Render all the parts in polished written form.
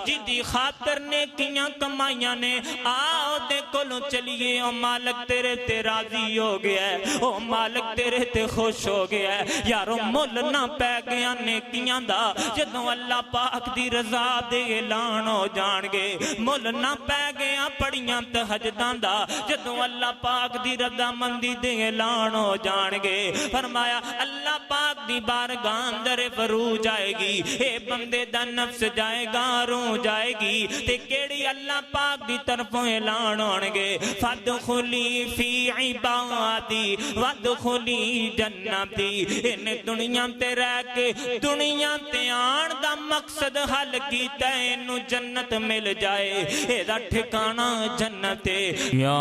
جدی خاطر نے کیاں کمائیاں نے آؤ دے کولوں چلیے او مالک تیرے تے راضی ہو گیا ہے او مالک تیرے تے خوش ہو گیا ہے یارو مل نہ پہ گیا نیکیاں دا جدوں اللہ پاک دی رضا دے اعلان ہو جان گے مل نہ پہ گیا پڑیاں تہجداں دا جدوں اللہ پاک دی رضا مندی دے اعلان ہو جان گے فرمایا اللہ پاک دی بارگاہ اندر فرو جائے گی اے بندے دا نفس جائے گا رو جائے گی تے کیڑی اللہ پاک دی طرفوں اعلان ہونگے فادخلی فی عبادی وادخلی جنتی ان دنیا تے رہ کے دنیا تے آن دا مقصد حل کیتا ہے انو جنت مل جائے اے دا ٹھکانہ جنت یا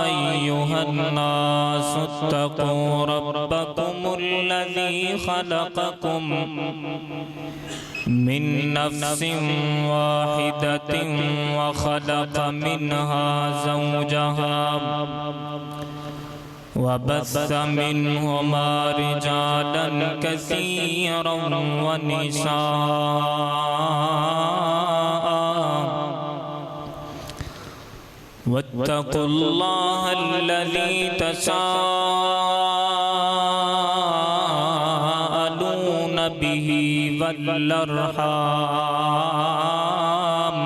ایوہ الناس اتقوا ربکم الذی خلقکم من نفس واحدة وخلق منها زوجها وبث منهما رجالا كثيرا ونساء واتقوا الله الذي تساءلون به والأرحام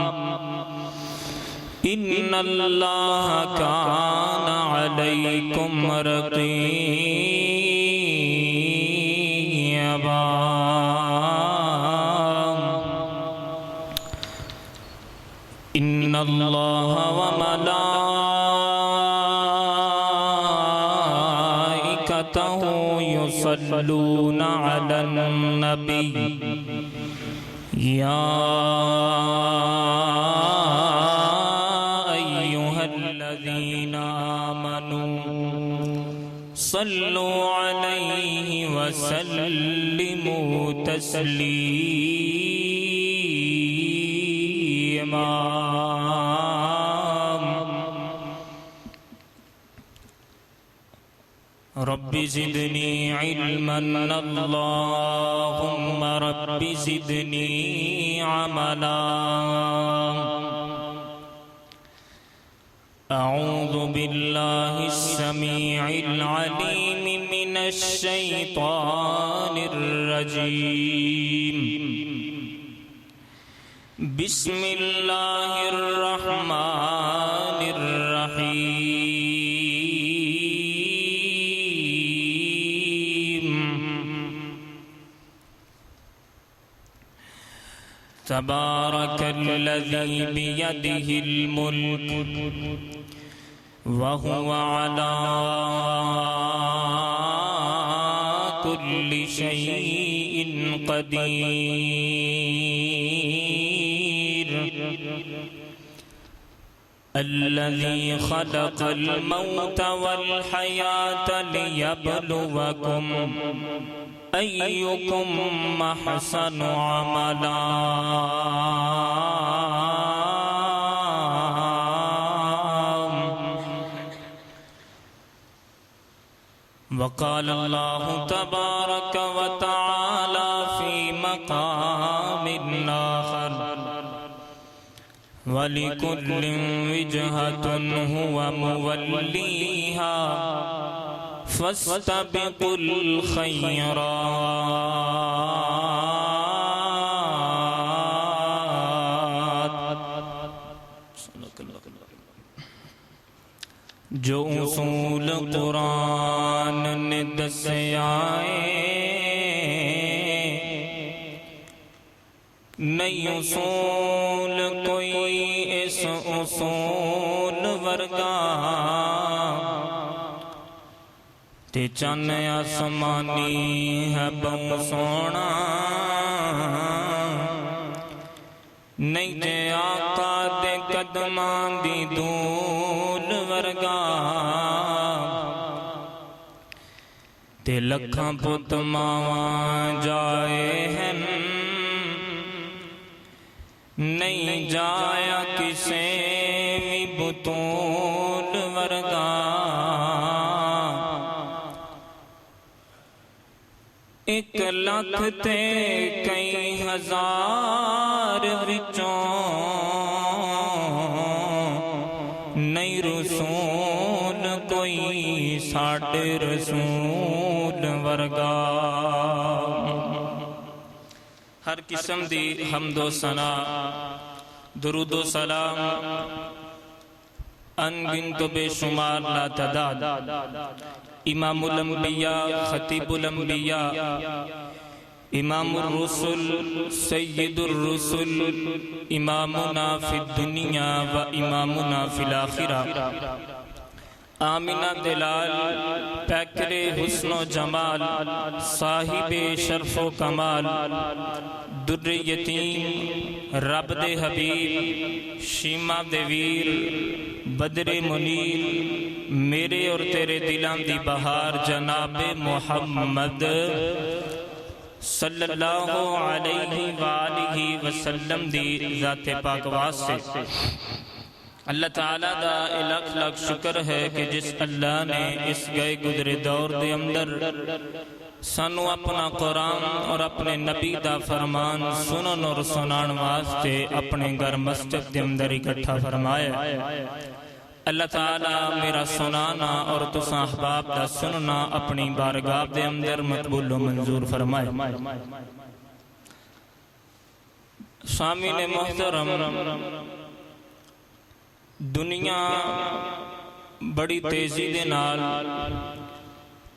إن الله كان عليكم رقيبا إن الله وملائكته يصلون على النبي يا أيها الذين آمنوا صلوا عليه وسلموا تسليما رب زدني علما اللهم رب زدني عملا أعوذ بالله السميع العليم من الشيطان الرجيم بسم الله الرحمن الرحيم تبارك الذي بيده الملك وهو على كل شيء قدير الذي خلق الموت والحياة ليبلوكم أيكم أحسن عملا وقال الله تبارك وتعالى في مقام آخر ولكل وجهة هو موليها فاستبقوا الخيرات جو اصول قرآن نے دسیائے نئی اصول کوئی اس اصول ورگا تے چن آسمانی ہے بہت سونا نہیں جے آقا دے قدمان دی دول ورگا تے لکھاں پت ماواں جائے ہیں نہیں جایا کسے بھی بطول ورگا ایک لاکھ تے کئی ہزار وچوں نہیں رسول کوئی ساڈے رسول ورگا۔ ہر قسم دی حمد و ثنا درود و سلام انگنت و بے شمار لا تعداد امام الانبیاء خطیب الانبیاء امام الرسل سید الرسل امامنا فی الدنیا و امامنا فی الاخرہ آمینہ دلال پیکر حسن و جمال صاحب شرف و کمال در یتیم رب دے حبیب شیمہ دے ویر بدر منیر میرے اور تیرے دلان دی بہار جناب محمد صلی اللہ علیہ وآلہ وسلم دی ذات پاک واسطے اللہ تعالیٰ دا الگ الگ شکر ہے کہ جس اللہ نے اس گئے گزرے دور دے اندر سانو اپنا قرآن اور اپنے نبی دا فرمان سنن اور سنان واسطے اپنے گھر مسجد دے اندر اکٹھا فرمایا۔ اللہ تعالیٰ میرا سنانا اور تساں احباب دا سننا اپنی بارگاہ دے اندر مقبول و منظور فرمائے۔ سامعین محترم، دنیا بڑی تیزی دے نال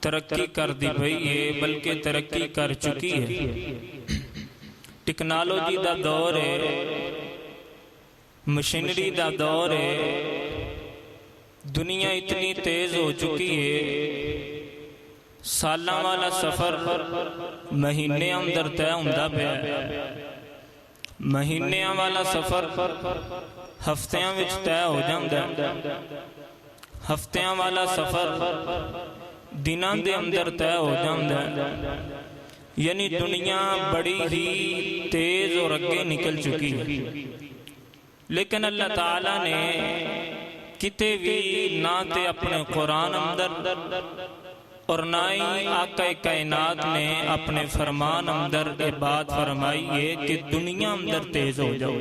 ترقی کر دی بھئی ہے، بلکہ ترقی کر چکی ہے۔ ٹیکنالوجی دا دور ہے، مشینری دا دور ہے، دنیا اتنی تیز ہو چکی ہے، سالاں والا سفر مہینے اندر طے ہوندا پیا، مہینے والا سفر ہفتیاں وچ طے ہو جاندا، ہفتیاں والا سفر دناں دے اندر طے ہو جاندا، یعنی دنیا بڑی ہی تیز اور اگے نکل چکی ہے۔ لیکن اللہ تعالیٰ نے کتے بھی نہ تے اپنے قرآن اندر اور نہ ہی آقا کائنات نے اپنے فرمان اندر یہ بات فرمائی ہے کہ دنیا اندر تیز ہو جاؤ،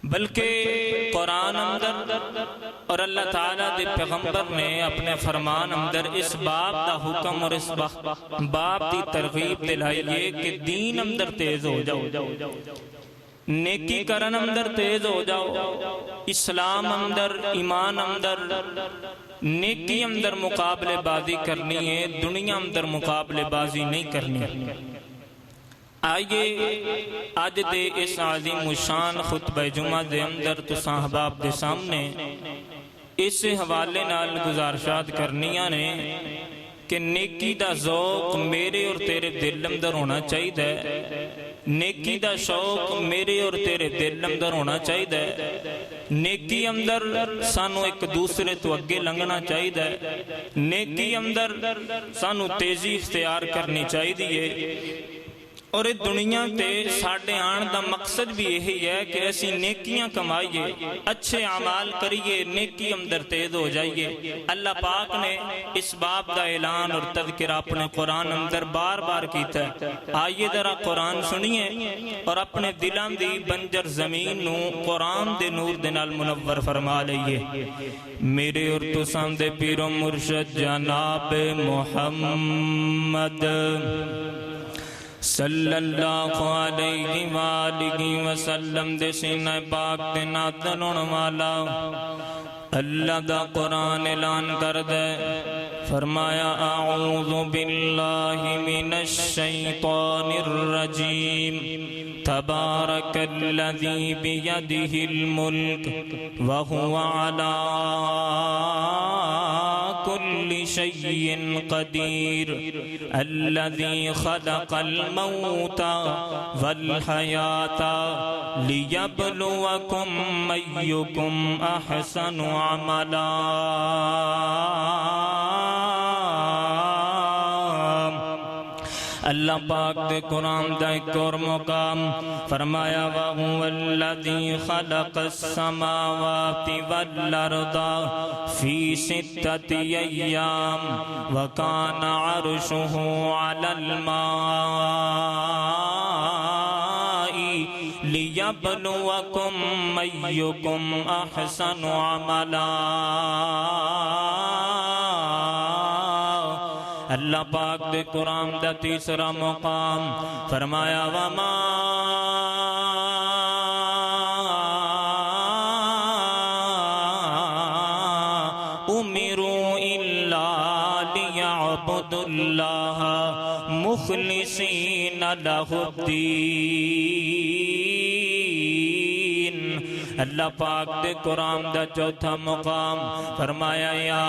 بلکہ قرآن اندر اور اللہ تعالیٰ دے پیغمبر نے اپنے فرمان اندر اس باب دا حکم اور اس باب دی ترغیب دلائی ہے کہ دین اندر تیز ہو جاؤ، نیکی کرن اندر تیز ہو جاؤ، اسلام اندر ایمان اندر نیکی اندر مقابلے بازی کرنی ہے، دنیا اندر مقابلے بازی نہیں کرنی۔ آئیے آج دے اس عظیم شان خطبہ جمعہ دے اندر تساں احباب دے سامنے اس حوالے نال گزارشات کرنیاں نے کہ نیکی دا ذوق میرے اور تیرے دل اندر ہونا چاہیے، نیکی دا شوق میرے اور تیرے دل اندر ہونا چاہیے، نیکی اندر سانو ایک دوسرے تو اگے لنگنا چاہیے، نیکی اندر سانو تیزی اختیار کرنی چاہیے، اور دنیا تے ساڑھے آن دا مقصد بھی یہی ہے کہ ایسی نیکیاں کمائیے، اچھے اعمال کریے، نیکی اندر تیز ہو جائیے۔ اللہ پاک نے اس باب دا اعلان اور تذکرہ اپنے قرآن اندر بار بار کیتا ہے۔ آئیے ذرا قرآن سنیے اور اپنے دلان دی بنجر زمین نو قرآن دے نور دے نال منور فرما لئیے۔ میرے اور تساں دے پیر و مرشد جناب محمد صلی اللہ علیہ وآلہ وسلم دے سینہ پاک دے ناتلون والا اللہ دا قرآن اعلان کر دے، فرمایا اعوذ باللہ من الشیطان الرجیم تبارک الذی بیدہ الملک وہو علی كل شيء قدير الذي خلق الموت والحياة ليبلوكم أيكم أحسن عملا اللہ پاک دے قرآن دا ایک اور مقام فرمایا وَهُوَ الَّذِي خَلَقَ السَّمَاوَاتِ وَالْأَرْضَ فِي سِتَّةِ أَيَّامٍ وَكَانَ عَرْشُهُ عَلَى الْمَاءِ لِيَبْلُوَكُمْ أَيُّكُمْ أَحْسَنُ عَمَلًا۔ اللہ پاک دے قرآن دا تیسرا مقام فرمایا وَمَا أُمِرُوا إِلَّا لِيَعْبُدُوا اللَّهَ مُخْلِصِينَ لَهُ الدِّينَ۔ اللہ پاک دے قرآن دا چوتھا مقام فرمایا یا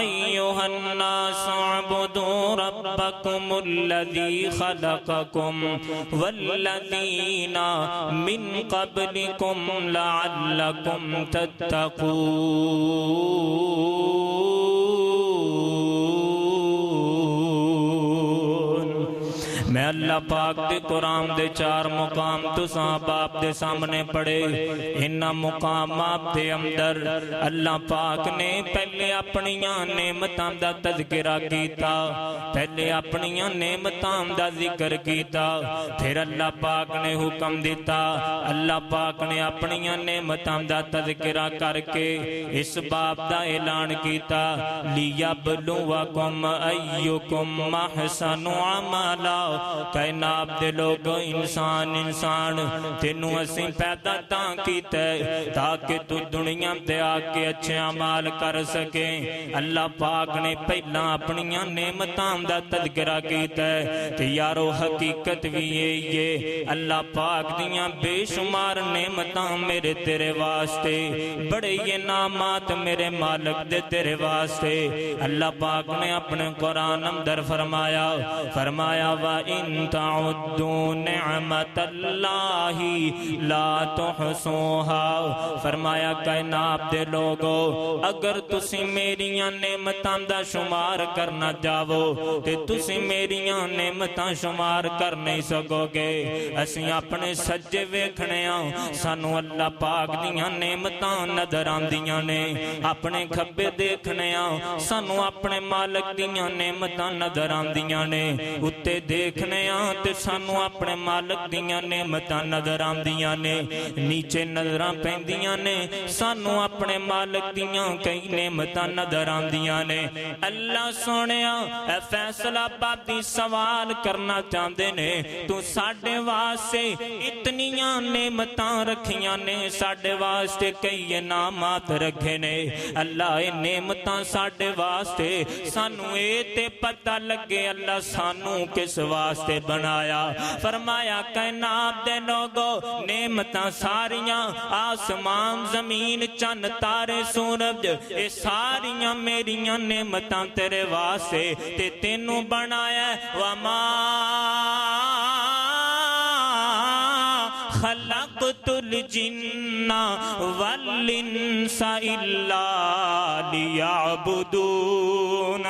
أيها الناس اعبدوا ربكم الذي خلقكم والذين من قبلكم لعلكم تتقون۔ میں اللہ پاک دے قرآن دے چار مقام تو صاحب آپ دے سامنے پڑھے، انہا مقامات دے اندر اللہ پاک نے پہلے اپنیاں نعمتاں دا تذکرہ کیتا، پہلے اپنیاں نعمتاں دا ذکر کیتا، پھر اللہ پاک نے حکم دیتا، اللہ پاک نے اپنیاں نعمتاں دا تذکرہ کر کے اس باب دا اعلان کیتا لِيَبْلُوَكُمْ أَيُّكُمْ أَحْسَنُ عَمَلًا۔ کائنات دے لوگ انسان تینوں اسیں پیدا تاں کیتا ہے تاکہ تو دنیا تے آکے اچھے عمال کر سکیں۔ اللہ پاک نے پہلا اپنیاں نعمتاں دا تذکرہ کیتا ہے کہ یارو حقیقت بھی یہ اللہ پاک دیاں بے شمار نعمتاں میرے تیرے واسطے، بڑے یہ نامات میرے مالک دے تیرے واسطے۔ اللہ پاک نے اپنے قرآن اندر فرمایا وَإِن تَعُدُّوا نِعْمَةَ اللَّهِ لَا تُحْصُوهَا۔ فرمایا کائنات دے لوگو اگر تسی میریاں نعمتاں دا شمار کرنا جاؤ تے تسی میریاں نعمتاں شمار کر نہیں سکو گے۔ اسیں اپنے سجے ویکھنے سانو اللہ پاک دیاں نعمتاں نظر آندیاں نے، اپنے کھبے دیکھنے سانو اپنے مالک دیاں نعمتاں نظر آندیاں نے، اتے دیکھنے تے سانو اپنے مالک دیاں نعمتاں نظر آندیاں نے، نیچے نظراں پیندیاں نے سانو اپنے مالک دیاں کئی نعمتاں نظر آندیاں نے۔ اللہ سونیا اے فیصلہ آبادی سوال کرنا چاہندے نے تو ساڈے واسطے اتنیاں نعمتاں رکھیاں نے، ساڈے واسطے کئی انعامات رکھے نے۔ اللہ اے نعمتاں ساڈے واسطے سانو اے تے پتہ لگے اللہ سانو کس واسطے بنایا۔ فرمایا کائنات دے لوگو نعمتاں ساریاں آسمان زمین چند تارے سورج اے ساریاں میریاں نعمتاں تیرے واسطے تے تینوں بنایا۔ وَمَا خَلَقْتُ الْجِنَّ وَالْإِنسَ إِلَّا لِيَعْبُدُونَ۔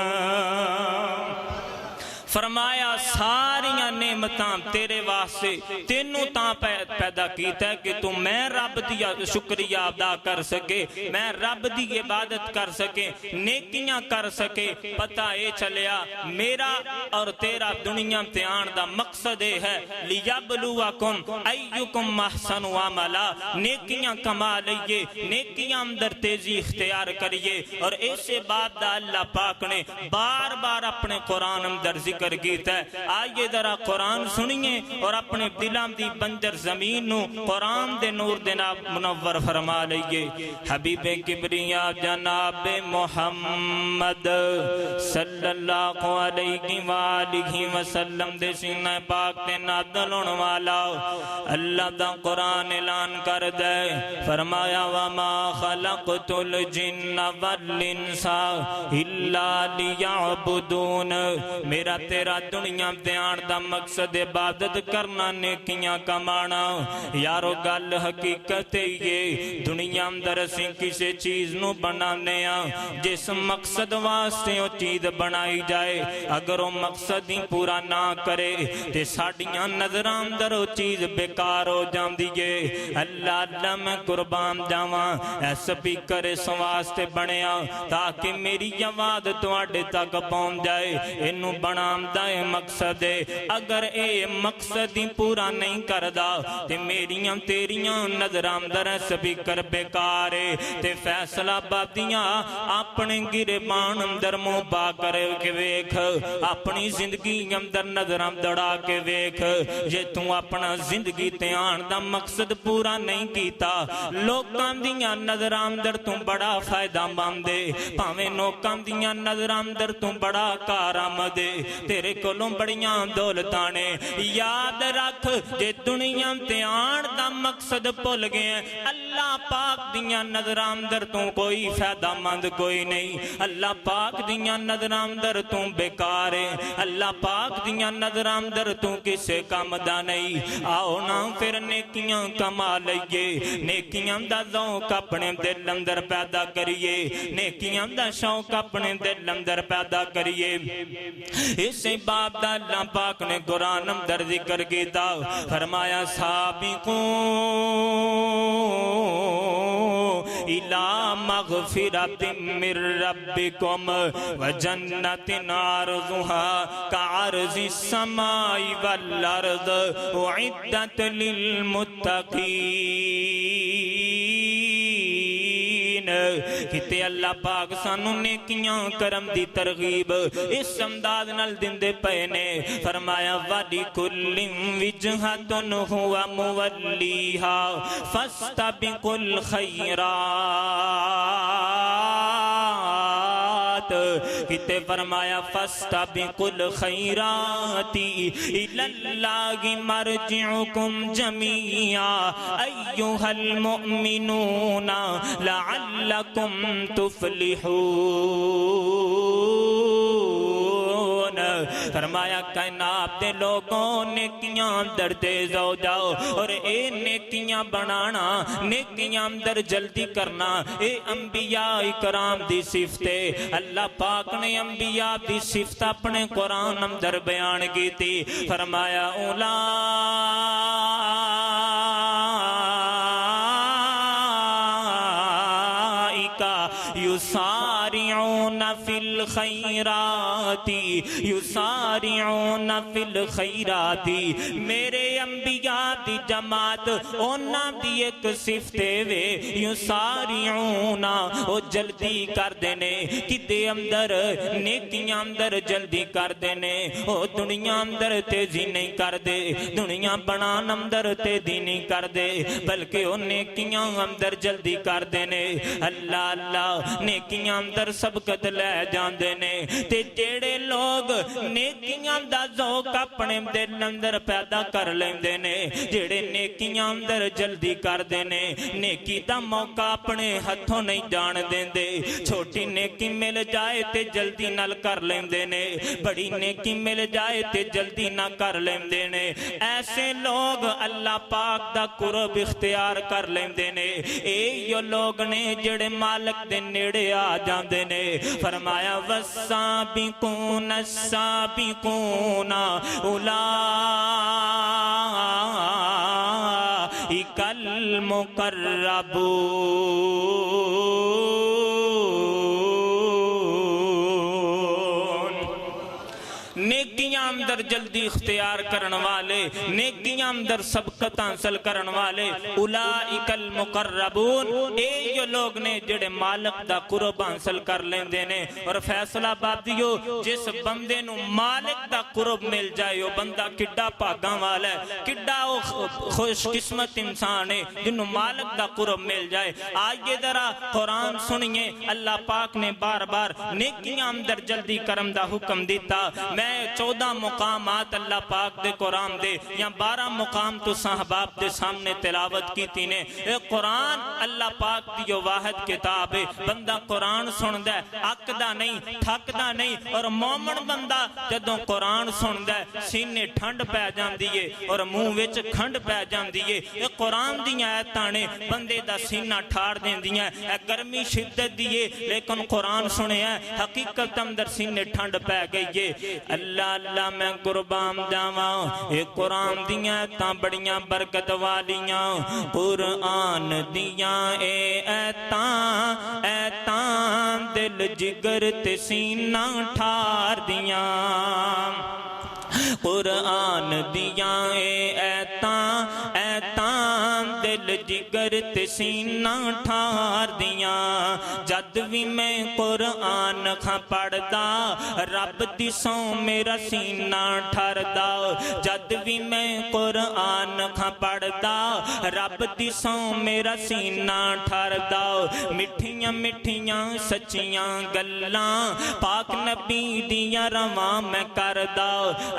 فرمایا ساریاں نعمتاں تیرے واسطے تینوں تاں پیدا کیتا ہے کہ تم میں رب دی شکریہ ادا کر سکے، میں رب دی عبادت کر سکے، نیکیاں کر سکے۔ پتہ اے چلیا میرا اور تیرا دنیا تے آن دا مقصد ہے لیبلوکم ایکم احسن عملا، نیکیاں کما لئیے، نیکیاں اندر تیزی اختیار کریے۔ اور ایسے بات دا اللہ پاک نے بار بار اپنے قرآن اندر ذکر کیتا ہے۔ آئیے ذرا قرآن سنیے اور اپنے دلوں دی بنجر زمین نو قرآن دے نور دے منور فرما لئیے۔ حبیب کبریا جناب محمد صلی اللہ علیہ وآلہ وسلم دے سینہ پاک تے نازل ہون والا اللہ دا قرآن اعلان کر دے۔ فرمایا وما خلقت الجن والانس الا لیعبدون، میرا تیرا دنیا تے آن دا مقصد عبادت کرنا نیکیاں کمانا یارو گل حقیقت یہ دنیا اندر اسی کسی چیز نو بنانے جس مقصد واسطے وہ چیز بنائی جائے اگر وہ مقصد ہی پورا نہ کرے تے ساڑیاں نظران در وہ چیز بیکار ہو جان دیئے اللہ اللہ میں قربان جاواں اے سپیکر اس واسطے بنیا تاکہ میری آواز تواڈے تک پہنچ جائے انہوں بنام دائے مقصد ہے اگر اے مقصد ہی پورا نہیں کردا تے میریاں تیریاں نظران در سپیکر بیکار ہے تے فیصلہ بادیاں اپنے گریبان اندر منہ پا کر کے ویکھ اپنی زندگی اندر نظراں دڑا کے ویکھ جے تو اپنا زندگی تے آن دا مقصد پورا نہیں کیتا لوکاں دیاں نظراں اندر تو بڑا فائدہ مندے پاویں لوکاں دیاں نظراں اندر تو بڑا کارآمد تیرے کولوں بڑیاں دولتاں نے یاد رکھ جے دنیا تے آن دا مقصد بھول گئے اللہ پاک دیاں نظراں اندر تو کوئی فائدہ مند کوئی نہیں اللہ پاک دیاں نظراں اندر تو بیکار ہے اللہ پاک دیاں نظراں اندر تو کسے کام دا نہیں آؤ نا پھر نیکیاں کما لئیے نیکیاں دا ذوق اپنے دل اندر پیدا کریے نیکیاں دا شوق اپنے دل اندر پیدا کریے اسی باب دا اللہ پاک نے قرآن اندر ذکر کیتا فرمایا سابقون الى مغفرت من ربکم وجنت عرضها كعرض السماء والارض اعدت للمتقین کتے اللہ پاک سانو نیکیاں کرم دی ترغیب اس انداز نال دندے پینے فرمایا وَلِكُلٍ وِجْهَةٌ هُوَ مُوَلِّيهَا فَاسْتَبِقُوا الْخَيْرَاتِ کتے فرمایا فَاسْتَبِقُوا الْخَيْرَاتِ إِلَى اللَّهِ مَرْجِعُكُمْ جَمِيعًا أَيُّهَا الْمُؤْمِنُونَ لَعَلَّكُمْ تُفْلِحُونَ فرمایا کائنات دے لوگوں نیکیاں اندر تیز ہو جاؤ اور اے نیکیاں بنانا نیکیاں اندر جلدی کرنا اے انبیاء اکرام دی صفتے اللہ پاک نے انبیاء دی صفت اپنے قرآن اندر بیان کی تھی فرمایا یسارعون فی الخیرات یسارعون فی الخیرات میرے انبیاء دی جماعت اونا دی ایک صفتے وے یسارعون او جلدی کر دینے کدے اندر نیکیاں اندر جلدی کر دینے او دنیا اندر تیزی نہیں کر دے دنیا بنان اندر تیزی نہیں کر دے بلکہ او نیکیاں اندر جلدی کر دینے اللہ اللہ نیکیاں اندر سبقت لے جاندے نے تے جیڑے لوگ نیکیاں دا ذوق اپنے دل اندر پیدا کر لیندے نے جیڑے نیکیاں اندر جلدی کر دینے نیکی دا موقع اپنے ہتھوں نہیں جان دیندے چھوٹی نیکی مل جائے تے جلدی نال کر لیندے نے بڑی نیکی مل جائے تے جلدی نہ کر لیندے نے ایسے لوگ اللہ پاک دا قرب اختیار کر لیندے نے اے یو لوگ نے جڑے مالک دے نیڑے آ جاندے نے فرمایا والسابقون السابقون اولئک المقربون نیکیاں اندر جلدی اختیار کرن والے نیکیاں اندر سبقت حاصل کرن والے اولئک المقربون اے جو لوگ نے جڑے مالک دا قرب حاصل کر لیندے نے اور فیصلہ بادیو جس بندے نو مالک دا قرب مل جائے وہ بندہ کڈا پاگاں والا ہے کڈا خوش قسمت انسان ہے جنہوں مالک دا قرب مل جائے آئیے ذرا قرآن سنیے اللہ پاک نے بار بار نیکیاں اندر جلدی کرم دا حکم دیتا میں 14 مقام مقامات اللہ پاک دے قرآن دے یا 12 مقام تو صحباب دے سامنے تلاوت کی تینے. اے قرآن اللہ پاک دی جو واحد کتاب ہے. بندہ قرآن سن دے اکدا نہیں تھکدا نہیں, اور مومن بندہ جدوں قرآن سن دے سینے ٹھنڈ پہ جاندی ہے اور منہ وچ کھنڈ پہ جاندی ہے. اے قرآن دی آیتاں نے بندے دا سینہ ٹھار دیندیاں. اے گرمی شدت دی ہے لیکن قرآن سنے ہے حقیقت اندر سینے ٹھنڈ پہ گئی ہے. اللہ اللہ میں قربان جاواں اے قرآن دیاں آیتاں بڑیاں برکت والیاں. قرآن دیاں اے ایتاں دل جگر تے سینہ ٹھار دیاں. قرآن دیاں اے ایتاں دل جگر تے سینہ ٹھار دیاں. جد بھی میں قرآن کھا پڑھدا رب دی سو میرا سینہ ٹھردا. جد بھی میں قرآن کھا پڑھدا رب دی سو میرا سینہ ٹھردا. مٹھیاں مٹھیاں سچیاں گلاں پاک نبی دیاں رواں میں کردا.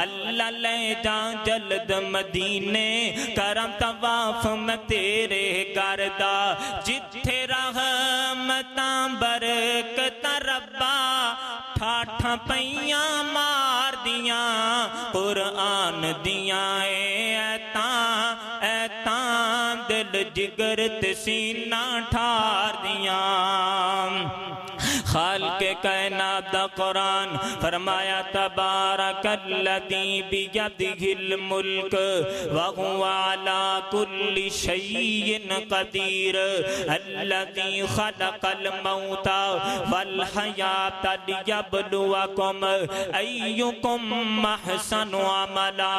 اللہ لے جا جلد مدینے کرم طواف میں تیرے کردا. جتھے رحمتاں برکتاں ربا ٹھاٹھاں پیاں مار دیاں. قرآن دیاں اے ایتاں دل جگر تے سینہ ٹھار دیاں. خالق کائنات دا قرآن فرمایا تبارک الذی بیدہ الملک وہو علی کل شیء قدیر. الذی خلق الموت والحیات لیبلوکم ایکم احسن عملا.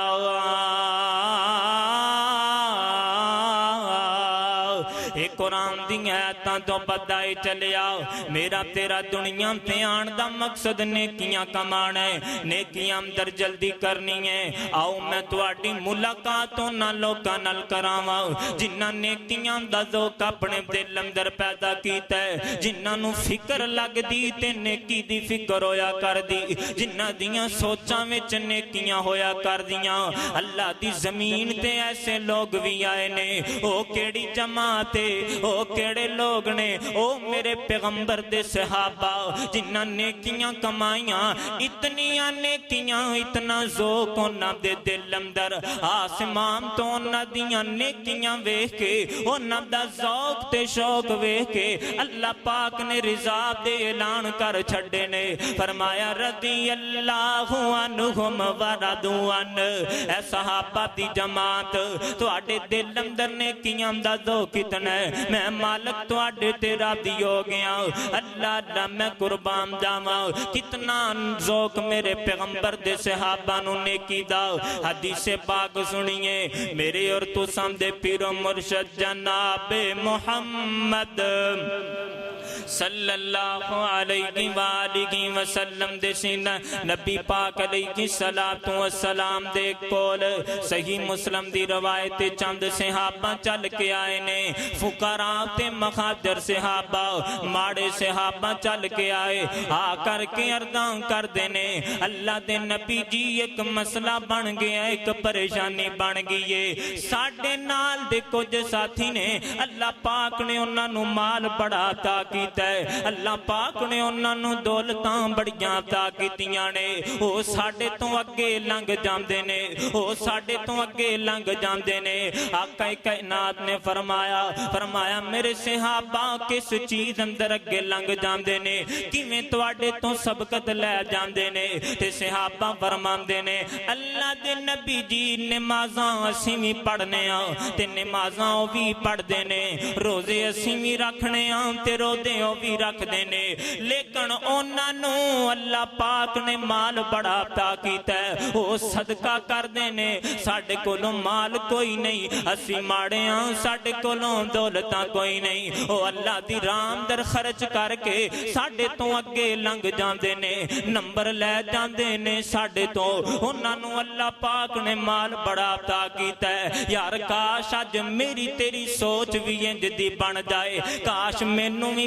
اے قرآن دی آیتاں تو پتہ ہی چلیا میرا تیرا دنیا تے آن دا مقصد نیکیاں کمانا ہے, نیکیاں اندر جلدی کرنی ہے. آؤ میں تواڈی ملاقاتوں نہ لوکاں نال کراواں جنہاں نیکیاں دا ذوق اپنے دل اندر پیدا کیتا ہے, جنہاں نو فکر لگ دی تے نیکی دی فکر ہویا کر دی, جنہاں دیاں سوچاں وچ نیکیاں ہویا کر دیاں. اللہ دی زمین تے ایسے لوگ بھی آئے نے. او کیڑی جماعت او کیڑے لوگ نے, او میرے پیغمبر دے صحابہ جنہاں نیکیاں کمائیاں, اتنیاں نیکیاں اتنا ذوق انہاں دے دل اندر. آسمان تو انہاں دیاں نیکیاں ویکھ کے انہاں دا ذوق تے شوق ویکھ کے اللہ پاک نے رضا دے اعلان کر چھڑے نے. فرمایا رضی اللہ عنہم ورضوا عنہ. اے صحابہ دی جماعت تواڈے دل اندر نیکیاں دا ذوق کتنا ہے, میں مالک تواڈے تے راضی ہو گیا. اللہ اللہ میں قربان جاواں کتنا ذوق میرے پیغمبر دے صحابہ نو نیکی دا. حدیث پاک سنیے میرے اور تساں دے پیر و مرشد جناب محمد صلی اللہ علیہ وآلہ وسلم دے سینہ نبی پاک علیہ السلام دے کول صحیح مسلم دی روایت چند صحابہ چل کے آئے نے. فقراء تے مخاجر صحابہ ماڑے صحابہ چل کے آئے, آ کر کے عرضاں کر دینے اللہ دے نبی جی ایک مسئلہ بن گیا, ایک پریشانی بن گئی ہے. ساڑھے نال دے کچھ ساتھی نے اللہ پاک نے انہاں نو مال بڑا عطا کیتا ہے, اللہ پاک نے انہاں نو دولتاں بڑیاں عطا کیتیاں نے. او ساڑھے تو اگے لنگ جاندے نے, او ساڑھے تو اگے لنگ جاندے نے. آقا کائنات نے فرمایا میرے صحابہ کس چیز اندر اگے لنگ جاندے نے, کیویں تواڈے تو سبقت لے جاندے نے. تے صحابہ فرماندے نے اللہ دے نبی جی نمازاں اسی وی پڑھنے آ تے نمازاں او وی پڑھدے نے, روزے اسی وی رکھنے آ تے روزے او وی رکھ دینے, لیکن انہاں نو اللہ پاک نے مال بڑا عطا کیتا ہے, او صدقہ کر دینے. ساڈے کولوں مال کوئی نہیں, اسی ماڑے ہاں, ساڈے کولوں دولتاں کوئی نہیں. او اللہ دی راہ اندر خرچ کر کے ساڈے تو اگے لنگ جاندے نے, نمبر لے جاندے نے ساڈے تو. انہاں نو اللہ پاک نے مال بڑا عطا کیتا ہے. یار کاش اج میری تیری سوچ بھی انج دی بن جائے, کاش مینوں بھی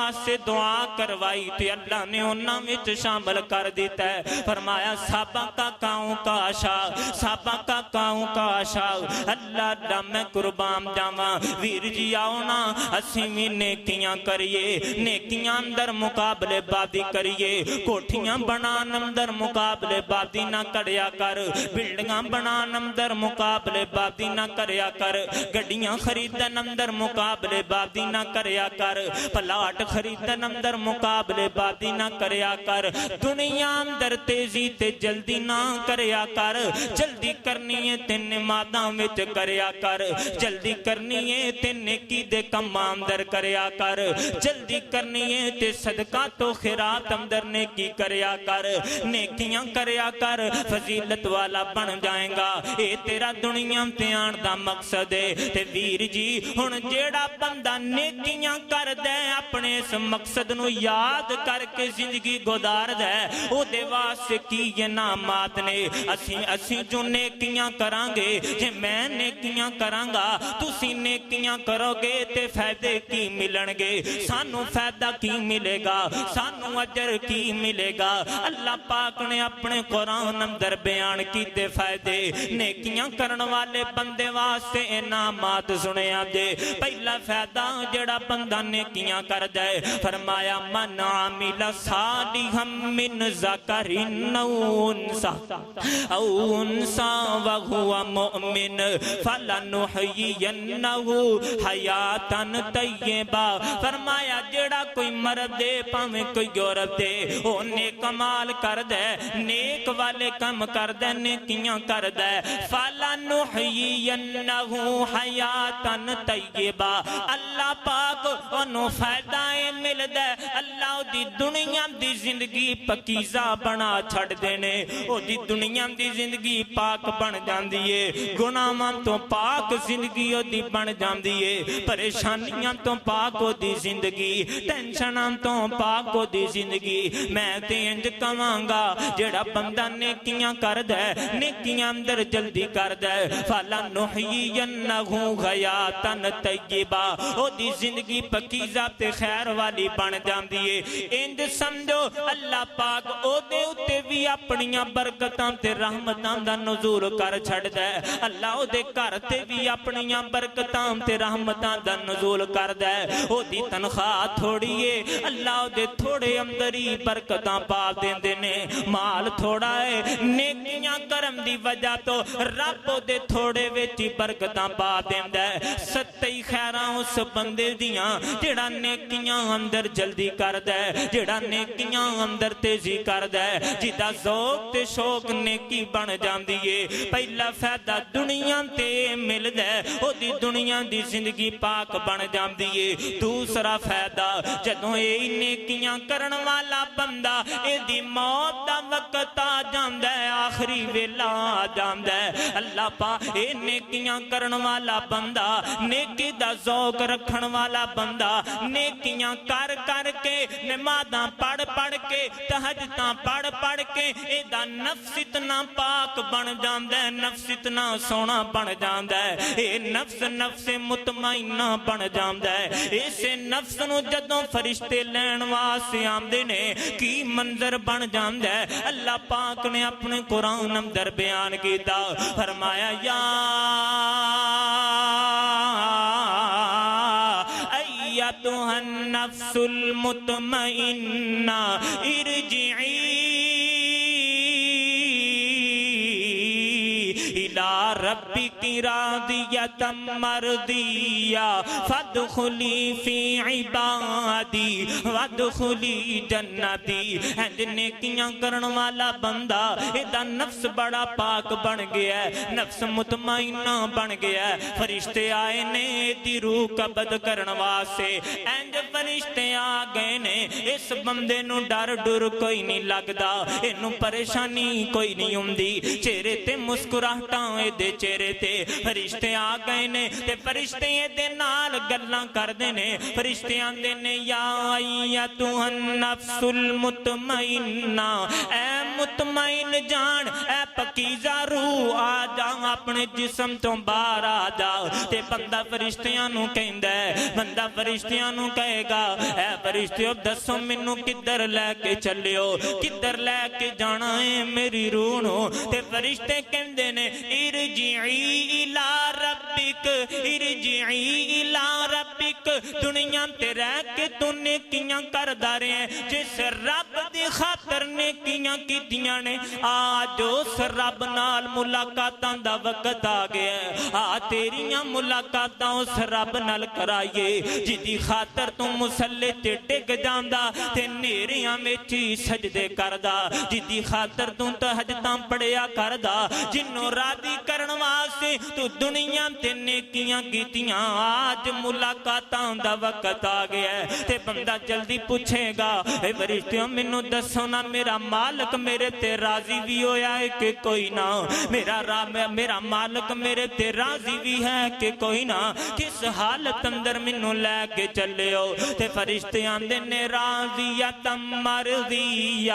واسطے دعا کروائی تے اللہ نے انہاں وچ شامل کر دیتا ہے فرمایا سابقہ کاؤں کاشا سابقہ کاؤں کاشا اللہ اللہ میں قربان جاواں ویر جی آؤ نا اسی بھی نیکیاں کریے نیکیاں اندر مقابلے بازی کریے کوٹھیاں بنان اندر مقابلے بازی نہ کریا کر بلڈنگاں بنان اندر مقابلے بازی نہ کریا کر گڈیاں خریدن اندر مقابلے بازی نہ کریا کر پلاٹ خریدن اندر مقابلے بازی نہ کریا کر دنیا اندر تیزی تے جلدی نہ کریا کر جلدی کرنی ہے تے نمازاں وچ کریا کر جلدی کرنی ہے تے نیکی دے کم اندر کریا کر جلدی کرنی ہے تے صدقہ تو خیرات اندر نیکی کریا کر نیکیاں کریا کر فضیلت والا بن جائیں گا اے تیرا دنیا تے آن دا مقصد ہے تے ویر جی ہن جیڑا بندہ نیکیاں کر دے اپنے اس مقصد نو یاد کر کے زندگی گزار دے او دے واسطے کی یہ نامات نے اسی جو نیکیاں کرانگے جے میں نیکیاں کرانگا تسی نیکیاں کرو گے تے فائدے کی ملن گے سانو فائدہ کی ملے گا سانو اجر کی ملے گا اللہ پاک نے اپنے قرآن اندر بیان کی تے فائدے نیکیاں کرن والے بندے واسطے انعامات سنے آجے پہلا فائدہ جڑا بندہ نیکیاں کر جائے فرمایا من عامل صالحا من ذکر او انسا وہو مؤمن فلنحیینہ حیاتا طیبہ فرمایا جڑا کوئی مرد دے پاویں کوئی عورت دے او نیک مال کر دے نیک والے کم کر دے نیکیاں کر دے فلنحیینہ حیاتا طیبہ اللہ پاک انہوں فائدہ مل دے اللہ دی دنیا دی زندگی پکیزہ بنا چھڑ دینے او دی دنیا دی زندگی پاک بن جاندیے گناہاں تو پاک زندگی او دی بن جاندیے پریشانیاں تو پاک او دی زندگی ٹینشناں تو پاک او دی زندگی میں تے انج کمانگا جڑا بندہ نیکیاں کر دے نیکیاں اندر جلدی کر دے فَلَنُحْيِيَنَّهُ حَيَاتًا طَيِّبًا او دی زندگی پکیزہ تے خیر والی بن جاندیے انج سمجھو اللہ پاک او دے اتے بھی اپنیاں برکتاں تے رحمتاں دا نزول کر چھڑ دے اللہ او دے گھر تے بھی اپنیاں برکتاں تے رحمتاں دا نزول کر دے او دی تنخواہ تھوڑی ہے اللہ او دے تھوڑے اندری برکتاں پا دیندے نے مال تھوڑا ہے نیکیاں کرم دی وجہ تو رب او دے تھوڑے ویچی برکتاں پا دیندے ستئی خیراں اس بندے دیاں جڑا نیکیاں اندر جلدی کر دے جڑا نیکیاں اندر تیزی کر دے جدا ذوق تے شوق نیکی بن جاندیے پہلا فائدہ دنیا تے مل دے او دی دنیا دی زندگی پاک بن جاندیے دوسرا فائدہ جدوں اے نیکیاں کرن والا بندہ اے دی موت دا وقت آ جاندا ہے آخری ویلا آ جاندا ہے اللہ پاک اے نیکیاں کرن والا بندہ نیکی دا ذوق رکھن والا بندہ نیکیاں کر کر کے نمازاں پڑھ پڑھ کے تہجداں پڑھ پڑھ کے اے دا نفس اتنا پاک بن جاندا ہے نفس اتنا سونا بن جاندا ہے اے نفس مطمئنہ بن جاندا ہے اسے نفس نو جدوں فرشتے لین واسطے آندے نے کی منظر بن جاندا ہے اللہ پاک نے اپنے قرآن اندر بیان کیتا فرمایا یا ایتھا النفس المطمئنہ ارجعی الى ربک راضیۃ مرضیہ فادخلی فی عبادی وادخلی جنتی ہند نیکیاں کرن والا بندہ ایدہ نفس بڑا پاک بن گیا ہے نفس مطمئنہ بن گیا ہے فرشتے آئے نے دی روح قبض کرن واسے اینج فرشتے آ گئے نے اس بندے نو ڈر ڈر کوئی نہیں لگدا اینو پریشانی کوئی نہیں ہوندی چہرے تے مسکراہٹاں دے چہرے تے فرشتے آ گئے نے تے فرشتے دے نال گلاں کردے نے فرشتے آندے نے یا ایتھا النفس المطمئنہ اے مطمئن جان اے پکیزہ روح آ جا اپنے جسم تو باہر آ جا تے بندہ فرشتیاں نو کہندا ہے بندہ فرشتیاں نو کہے گا اے فرشتیو دسو مینوں کدھر لے کے چلیو کدھر لے کے جانا ہے میری روح نو تے فرشتے کہندے نے ارجعی الی ربک ارجعی الی ربک دنیا تے رہ کے تو نیکیاں کردا رہے جس رب دی خاطر نیکیاں کیتیاں نے آج اس رب نال ملاقاتاں دا وقت آ گیا ہے آ تیریاں ملاقاتاں اس رب نال کرائیے جدی خاطر تو مسلے تے ٹک جاندا تے نیریاں وچ سجدے کردا جدی خاطر تو تہجداں پڑھیا کردا جنوں راضی کرن واسطے تو دنیا تے نیکیاں کیتیاں آج ملاقاتاں دا وقت آ گیا ہے تے بندہ جلدی پوچھے گا اے فرشتیوں مینوں دسو نا میرا مالک میرے تے راضی بھی ہویا ہے کہ کوئی نہ میرا مالک میرے تے راضی بھی ہے کہ کوئی نہ کس حالت اندر مینوں لے کے چلے ہو تے فرشتے آندے نے راضیت مرضیہ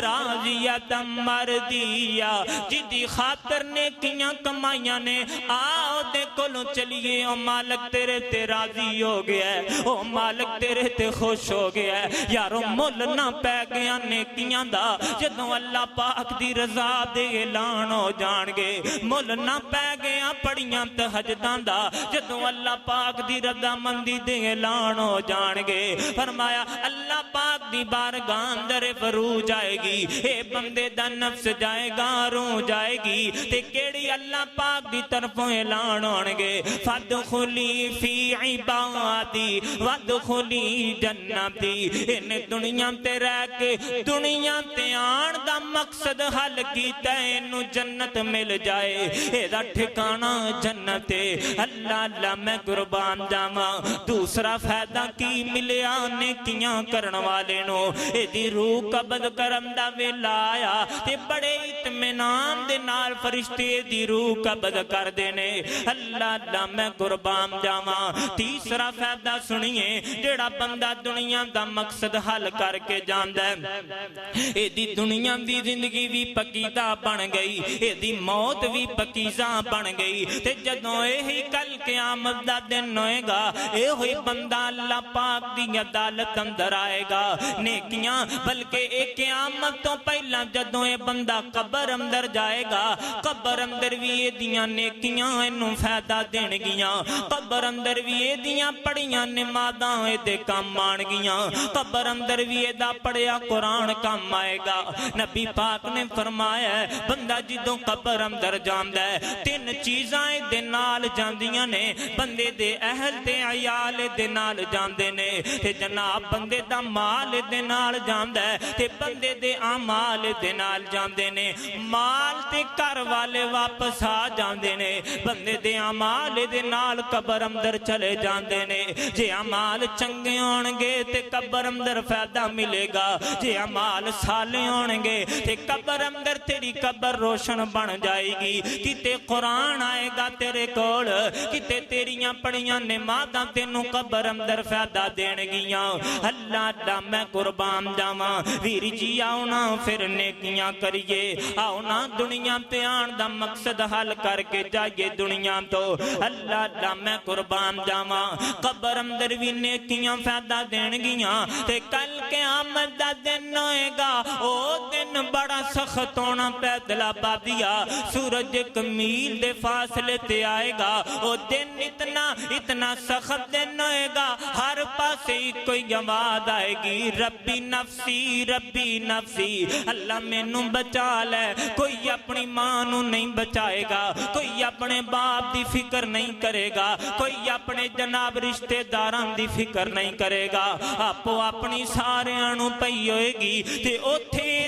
راضیت مرضیہ جدی خاطر نیکیاں کمائیاں نے آؤ دے کولوں چلیے او مالک تیرے تے راضی ہو گیا ہے او مالک تیرے تے خوش ہو گیا ہے یارو مل نہ پے گیا نیکیاں دا جدوں اللہ پاک دی رضا دے اعلان ہو جان گے مل نہ پے گیا پڑیاں تہجداں دا جدوں اللہ پاک دی رضا مندی دے اعلان ہو جان گے فرمایا اللہ پاک دی بارگاہ اندر فرو جائے گی اے بندے دا نفس جائے گا روح جائے گی تے کیڑی اللہ پاک دی طرفوں اعلان ہون گے فادخلی فی عبادی وادخلی جنتی ان دنیا تے رہ کے دنیا تے آن دا مقصد حل کیتا ہے انو جنت مل جائے اے دا ٹھکانہ جنت ہے اللہ اللہ میں قربان جاواں دوسرا فائدہ کی ملیا نیکیاں کرن والے نو اے دی روح قبض کرم دا ویلا آیا تے بڑے اطمینان دے نال فرشتے دی روح قبض کر دینے اللہ اللہ میں قربان جاواں تیسرا فائدہ سنیے جڑا بندہ دنیا دا مقصد حل کر کے جاندا ہے اے دی دنیا دی زندگی بھی پکیزہ بن گئی اے دی موت بھی پکیزہ بن گئی تے جدوں اے ہی کل قیامت دا دن ہوئے گا اے ہوئی بندہ اللہ پاک دی عدالت اندر آئے گا نیکیاں بلکہ اے قیامت تو پہلا جدوں اے بندہ قبر اندر جائے گا قبر اندر بھی اے دیاں نیکیاں انہوں فائدہ دین گیاں قبر اندر بھی اے دیاں پڑیاں نمازاں اے دے کام مان گیاں قبر اندر بھی اے دا پڑیا قرآن کام آئے گا نبی پاک نے فرمایا ہے بندہ جدوں قبر اندر جاندہ ہے تین چیزاں دے نال جاندیاں نے بندے دے اہل تے عیال دے نال جاندے نے تے جناب بندے دا مال دے نال جاندہ ہے تے بندے دے اعمال دے نال جاندے نے مال تے کر والے واپس آ جاندے نے بندے دے اعمال دے نال قبر اندر چلے جاندے نے جے اعمال چنگے ہونگے تے قبر اندر فائدہ ملے گا جے اعمال سالے ہونگے تے قبر اندر تیری قبر روشن بن جائے گی کتے قرآن آئے گا تیرے کول کتے تیریاں پڑیاں نمازاں تینوں قبر اندر فائدہ دین گیاں اللہ اللہ میں قربان جاواں ویر جی آؤ نا پھر نیکیاں کریے آؤ نا دنیا تے آن دا مقصد حل کر کے جائیے دنیا تو اللہ اللہ میں قربان جاواں قبر اندر بھی نیکیاں فائدہ دین گیاں تے کل قیامت دا دن ہوئے گا او دن بڑا سخت ہونا پیدل آبادیا سورج ایک میل دے فاصلے تے آئے گا او دن اتنا سخت دن ہوئے گا ہر پاسے کوئی آواز آئے گی ربی نفسی اللہ مینوں بچا لے کوئی اپنی ماں نو نہیں بچائے گا کوئی اپنے باپ دی فکر نہیں کرے گا کوئی اپنے جناب رشتہ داران دی فکر نہیں کرے گا آپ اپنی سارے آنو پئی ہوئے گی تے اوتھے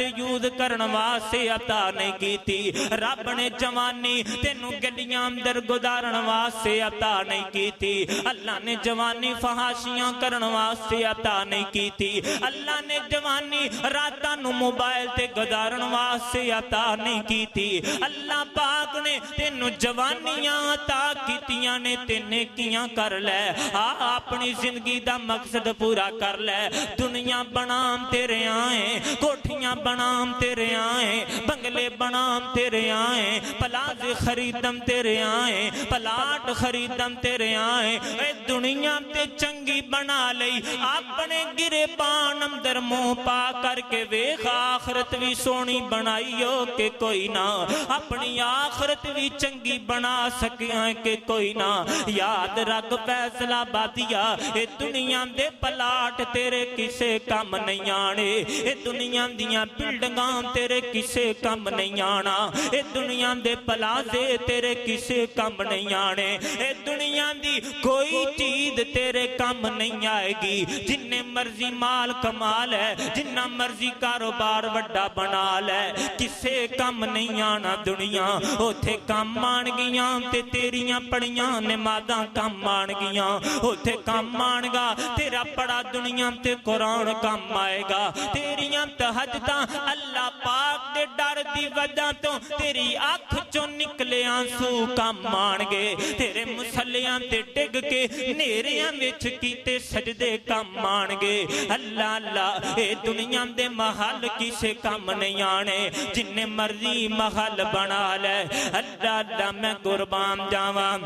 تے یوز کرن واسطے عطا نہیں کیتی رب نے جوانی تینوں گڈیاں اندر گزارن واسطے عطا نہیں کیتی اللہ نے جوانی فحاشیاں کرن واسطے عطا نہیں کیتی اللہ نے جوانی راتاں نو موبائل تے گزارن واسطے عطا نہیں کیتی اللہ پاک نے تینوں جوانیاں عطا کیتیاں نے تے نیکیاں کر لے اپنی زندگی دا مقصد پورا کر لے دنیا بنام تیرے آئیں کوٹھیاں بنام تیرے آئیں بنگلے بنام تیرے آئیں پلاز خریدم تیرے آئیں پلاٹ خریدم تیرے آئیں اے دنیا تے چنگی بنا لئی اپنے گرے پان اندر منہ پا کر کے ویخ آخرت بھی سونی بنائیو کہ کوئی نہ اپنی آخرت بھی چنگی بنا سکیاں کہ کوئی نہ یاد رکھ فیصلہ بادیا اے دنیا دے پلاٹ تیرے کسے کم نہیں آنے اے دنیا دیاں بلڈنگاں تیرے کسے کم نہیں آنا اے دنیا دے پلازے تیرے کسے کم نہیں آنے اے دنیا دی کوئی چیز تیرے کم نہیں آئے گی جننے مرضی مال کمال ہے جنہ مرضی کاروبار وڈا بنا لے کسے کم نہیں آنا دنیا اوتھے کم آن گیاں تے تیریاں پڑیاں نمازاں کم آن گیاں اوتھے کم آن گا تیرا پڑا دنیا تے قرآن کم آئے گا تیریاں تہجداں اللہ پاک دے ڈر دی وجہ تو تیری آنکھ چوں نکلے آنسو کم آن گے تیرے مسلیاں تے ٹگ کے نیریاں وچ کیتے سجدے کم آن گے اللہ اللہ اے دنیا دے محل کسے کم نہیں آنے جننے مرضی محل بنا لے اللہ اللہ میں قربان جاواں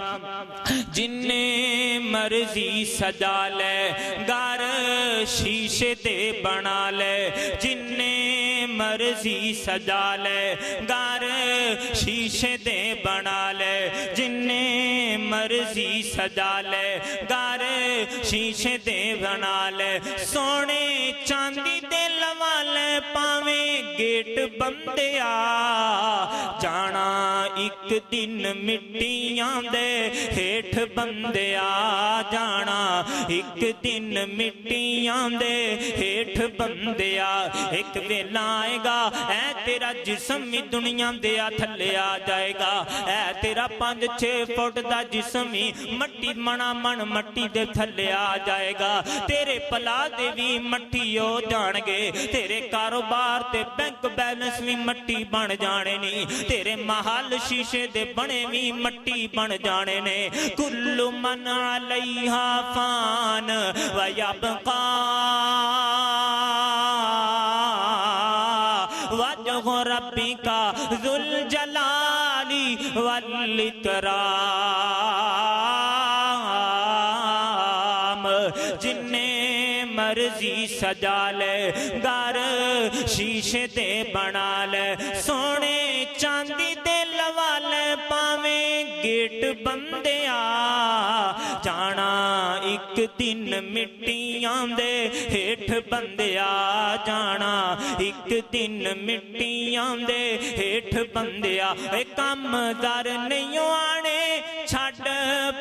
جننے مرضی سجا لے گھر شیشے دے بنا لے جننے مرضی سجا لے گھر شیشے دے بنا لے جننے مرضی سجا لے گھر شیشے دے بنا لے سونے چاندی دے لوا لے پاویں گیٹ بندیا جانا ایک دن مٹیاں دے ہیٹھ بندیا جانا ایک دن مٹیاں دے ہیٹھ بندیا ایک ویلا آئے گا اے تیرا جسم ہی دنیا دیا تھلے آ جائے گا اے تیرا 5-6 فٹ دا جسم ہی مٹی منا من مٹی دے تھلے آ جائے گا تیرے پلا دے بھی مٹی ہو جان گے تیرے کاروبار تے بینک بیلنس بھی مٹی بن جانے نی تیرے محل شیشے دے بنے بھی مٹی بن جانے نے کل من علیہا فان ویبقا وجہ ربک ذو الجلال والاکرام جننے مرضی سجا لے گھر شیشے دے بنا لے سونے چاندی دے لوا لے پاویں گیٹ بندیا جانا ایک دن مٹیاں دے ہیٹھ بندیا جانا ایک دن مٹیاں دے ہیٹھ بندیا کم در نہیں آنے چھڑ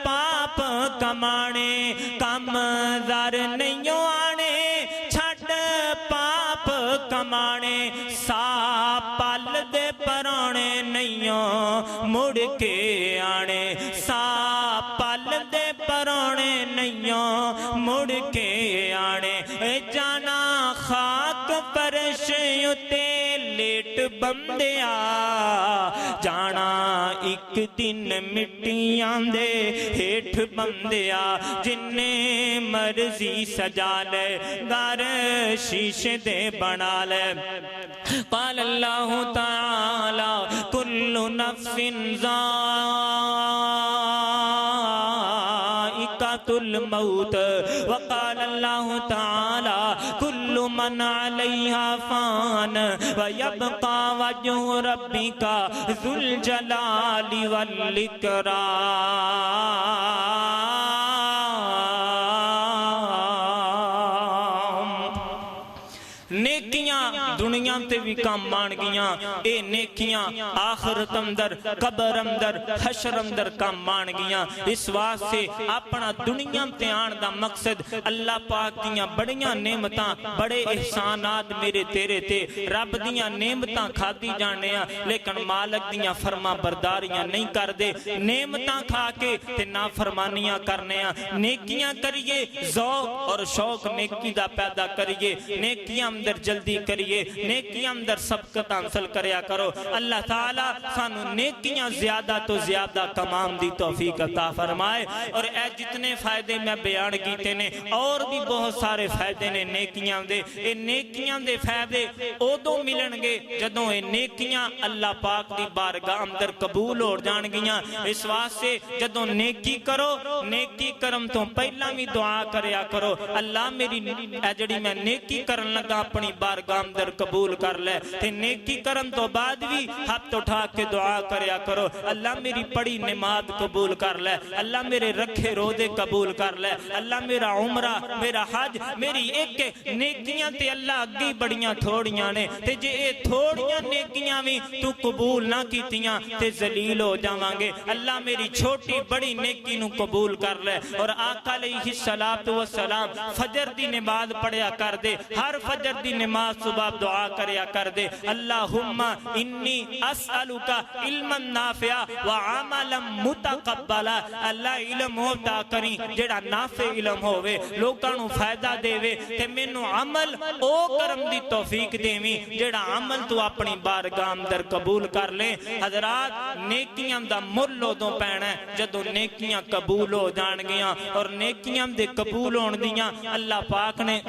پاپ کمانے کم در نہیں آنے چھڑ پاپ کمانے سا پل دے پرانے نہیں مڑ کے آنے سا پل دے پرانے نہیں مڑ کے آنے جانا خاک فرش اتے لیٹ بندیا جانا ایک دن مٹیاں دے ہیٹھ بندیا جننے مرضی سجا لے گھر شیشے دے بنا لے قال اللہ تعالی کل نفس ذائقۃ الموت وقال اللہ تعالی کل من علیہا فان ویبقى وجہ ربک ذو الجلال والاکرام نیکیاں دنیا تے بھی بھی کام آن گیاں اے نیکیاں آخرت اندر قبر اندر حشر اندر کام آن گیاں اس واسطے اپنا دنیا تے آن دا مقصد اللہ پاک دیاں بڑیاں نعمتاں بڑے احسانات میرے تیرے تے رب دیاں نعمتاں کھاتی جانے ہیں لیکن مالک دیاں فرما برداریاں نہیں کر دے نعمتاں کھا کے تے نافرمانیاں کرنے ہیں نیکیاں کریے ذوق اور شوق نیکی دا پیدا کریے نیکیاں اندر جلدی کریے نیکیاں اندر سبقت حاصل کریا کرو اللہ تعالیٰ سانو نیکیاں زیادہ تو زیادہ کمام دی توفیق عطا فرمائے اور اے جتنے فائدے میں بیان کیتے نے اور بھی بہت سارے فائدے نے نیکیاں دے اے نیکیاں دے فائدے اودوں ملن گے جدوں اے نیکیاں اللہ پاک دی بارگاہ اندر قبول ہو جان گیاں اس واسطے جدوں نیکی کرو نیکی کرم تو پہلا بھی دعا کریا کرو اللہ میری جڑی میں نیکی کرن لگا اپنی بارگاہ اندر قبول کر لے تے نیکی کرن تو بعد بھی ہاتھ اٹھا کے دعا کریا کرو اللہ میری پڑھی نماز قبول کر لے اللہ میرے رکھے روزے قبول کر لے اللہ میرا عمرہ میرا حج میری ایک نیکیاں تے اللہ اگی بڑیاں تھوڑیاں نے تے جے اے تھوڑیاں نیکیاں بھی تو قبول نہ کیتیاں تے ذلیل ہو جاواں گے اللہ میری چھوٹی بڑی نیکی نو قبول کر لے اور آقا علیہ السلام فجر دی نماز پڑھیا کر دے ہر فجر دی نماز صبح دعا کریا کر دے اللہم انی اسألوکا علما نافعا وعملا متقبلا اللہ علم ہوتا کریں جڑا نافع علم ہوئے لوکاں نو فائدہ دے وے تے مینوں عمل او کرم دی توفیق دیویں جڑا عمل تو اپنی بارگاہ اندر قبول کر لے حضرات نیکیاں دا مل ادوں پینا ہے جدوں نیکیاں قبول ہو جان گیاں اور نیکیاں دے قبول ہون دیاں اللہ پاک نے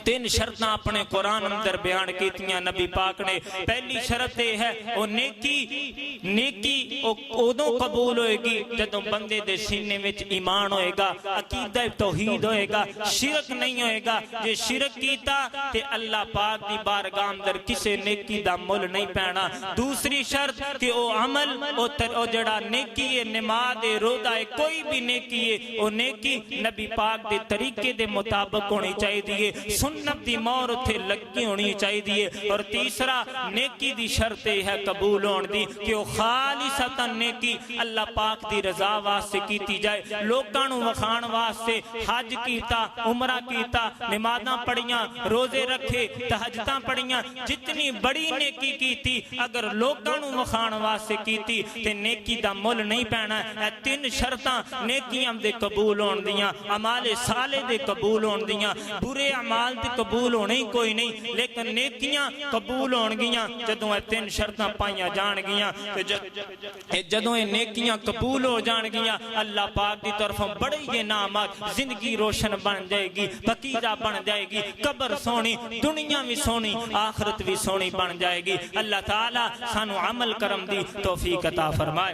تین شرطاں اپنے قرآن اندر بیان کیتیاں نبی پاک نے پہلی شرط ہے وہ نیکی ادوں قبول ہوئے گی جدوں بندے دے سینے وچ ایمان ہوئے گا عقیدہ توحید ہوئے گا شرک نہیں ہوئے گا جے شرک کیتا تے اللہ پاک دی بارگاہ اندر کسے نیکی دا مل نہیں پینا دوسری شرط کہ او عمل او جڑا نیکی ہے نماز ہے روزہ ہے کوئی بھی نیکی ہے او نیکی نبی پاک دے طریقے دے مطابق ہونی چاہیے سنت دی مور اتھے لگی ہونی چاہیے اور تیسرا نیکی دی شرط ہے قبول ہون دی کہ وہ خالصتا نیکی اللہ پاک دی رضا واسطے کیتی جائے لوکاں نو وکھان واسطے حج کیتا عمرہ کیتا نمازاں پڑھیاں روزے رکھے تہجداں پڑھیاں جتنی بڑی نیکی کیتی اگر لوکاں نو وکھان واسطے کیتی تے نیکی دا مل نہیں پینا اے تین شرطاں نیکیاں دے قبول ہون دیاں اعمال صالح دے قبول ہون دیاں برے اعمال تے قبول ہونے ہی کوئی نہیں لیکن نیکیاں قبول ہون گیاں جدوں اے تین شرطاں پائیاں جان گیاں جدوں اے نیکیاں قبول ہو جان گیاں اللہ پاک دی طرفوں بڑے یہ نعمت زندگی روشن بن جائے گی پکیزہ بن جائے گی قبر سونی دنیا بھی سونی آخرت بھی سونی بن جائے گی اللہ تعالی سانو عمل کرم دی توفیق عطا فرمائے